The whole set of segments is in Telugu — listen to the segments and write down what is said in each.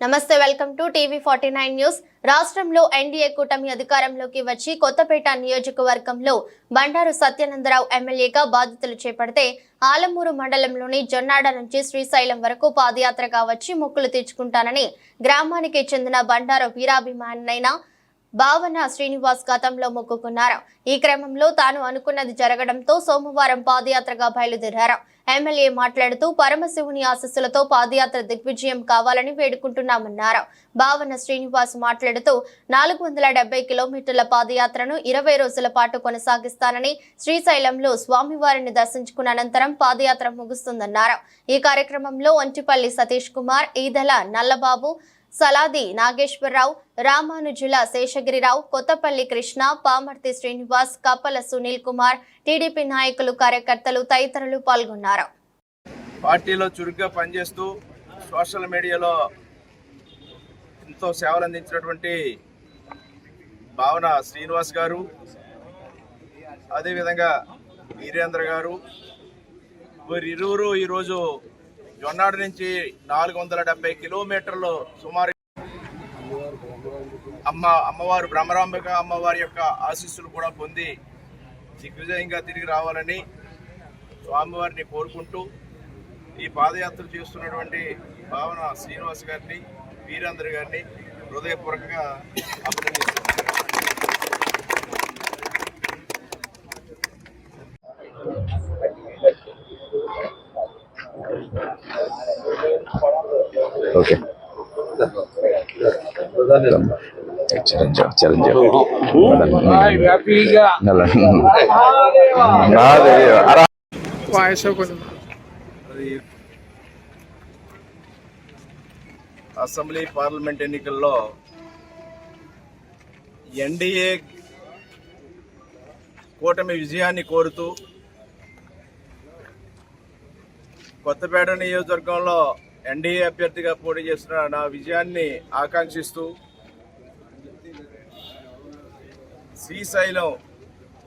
నమస్తే, వెల్కమ్ టు టీవీ49 న్యూస్. రాష్ట్రంలో ఎన్డీఏ కూటమి అధికారంలోకి వచ్చి కొత్తపేట నియోజకవర్గంలో బండారు సత్యానందరావు ఎమ్మెల్యేగా బాధ్యతలు చేపడితే ఆలమూరు మండలంలోని జొన్నాడ నుంచి శ్రీశైలం వరకు పాదయాత్రగా వచ్చి మొక్కులు తీర్చుకుంటానని గ్రామానికి చెందిన బండారు వీరాభిమానైన భావన శ్రీనివాస్ గతంలో మొక్కుకున్నారు. ఈ క్రమంలో తాను అనుకున్నది జరగడంతో సోమవారం పాదయాత్రగా బయలుదేరారు. ఎమ్మెల్యే మాట్లాడుతూ పరమశివుని ఆశీస్సులతో పాదయాత్ర దిగ్విజయం కావాలని వేడుకుంటున్నామన్నారు. భావన శ్రీనివాస్ మాట్లాడుతూ 470 కిలోమీటర్ల పాదయాత్రను 20 రోజుల పాటు కొనసాగిస్తానని, శ్రీశైలంలో స్వామివారిని దర్శించుకున్న అనంతరం పాదయాత్ర ముగుస్తుందన్నారు. ఈ కార్యక్రమంలో ఒంటిపల్లి సతీష్ కుమార్, ఈదల నల్లబాబు, సలాది నాగేశ్వరరావు, రామానుజుల శేషగిరిరావు, కొత్తపల్లి కృష్ణ, పామర్తి శ్రీనివాస్, కప్పల సునీల్ కుమార్, టీడీపీ నాయకులు, కార్యకర్తలు తదితరులు పాల్గొన్నారు. పార్టీలో చురుగ్గా పనిచేస్తూ సోషల్ మీడియాలో ఎంతో సేవలు అందించినటువంటి భావన శ్రీనివాస్ గారు, అదేవిధంగా వీరేంద్ర గారు, వీరిరువురు ఈరోజు జొన్నాడు నుంచి 470 కిలోమీటర్లు సుమారు అమ్మవారు బ్రహ్మరాంబిక అమ్మవారి యొక్క ఆశీస్సులు కూడా పొంది దిగ్విజయంగా తిరిగి రావాలని స్వామివారిని కోరుకుంటూ ఈ పాదయాత్ర చేస్తున్నటువంటి భావన శ్రీనివాస్ గారిని, వీరేంద్ర గారిని హృదయపూర్వకంగా అభినందిస్తున్నాను. ఓకే, అసెంబ్లీ పార్లమెంట్ ఎన్నికల్లో ఎన్డీఏ కూటమి విజయాన్ని కోరుతూ కొత్తపేట నియోజకవర్గంలో ఎన్డీఏ అభ్యర్థిగా పోటీ చేస్తున్న నా విజయాన్ని ఆకాంక్షిస్తూ శ్రీశైలం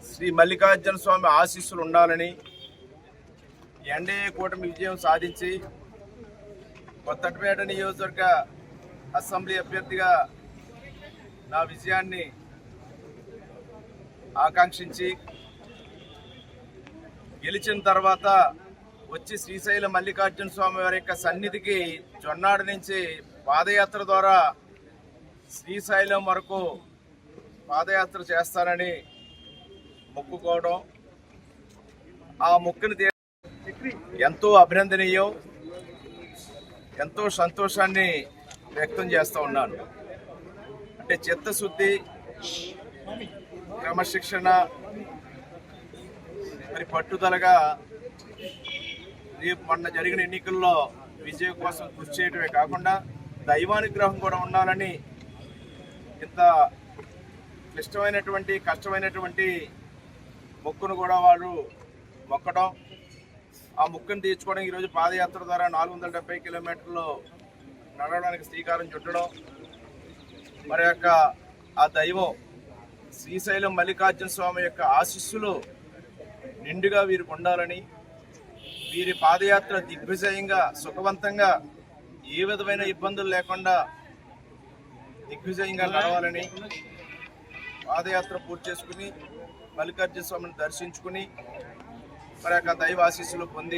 శ్రీ మల్లికార్జున స్వామి ఆశీస్సులు ఉండాలని, ఎన్డీఏ కూటమి విజయం సాధించి కొత్తపేట నియోజకవర్గ అసెంబ్లీ అభ్యర్థిగా నా విజయాన్ని ఆకాంక్షించి గెలిచిన తర్వాత వచ్చి శ్రీశైలం మల్లికార్జున స్వామి వారి యొక్క సన్నిధికి జొన్నాడు నుంచి పాదయాత్ర ద్వారా శ్రీశైలం వరకు పాదయాత్ర చేస్తానని మొక్కుకోవడం, ఆ మొక్కుని ఎంతో అభినందనీయం, ఎంతో సంతోషాన్ని వ్యక్తం చేస్తూ ఉన్నాను. అంటే చిత్తశుద్ధి, క్రమశిక్షణ, మరి పట్టుదలగా రేపు మొన్న జరిగిన ఎన్నికల్లో విజయం కోసం కృషి చేయడమే కాకుండా దైవానుగ్రహం కూడా ఉండాలని ఇంత క్లిష్టమైనటువంటి కష్టమైనటువంటి మొక్కును కూడా వారు మొక్కడం, ఆ మొక్కును తీర్చుకోవడం, ఈరోజు పాదయాత్ర ద్వారా 470 కిలోమీటర్లు నడవడానికి శ్రీకారం చుట్టడం, మరి యొక్క ఆ దైవం శ్రీశైలం మల్లికార్జున స్వామి యొక్క ఆశీస్సులు నిండుగా వీరికి ఉండాలని, వీరి పాదయాత్ర దిగ్విజయంగా సుఖవంతంగా ఏ విధమైన ఇబ్బందులు లేకుండా దిగ్విజయంగా నడవాలని, పాదయాత్ర పూర్తి చేసుకుని మల్లికార్జున స్వామిని దర్శించుకుని మరి యొక్క దైవ ఆశీస్సులు పొంది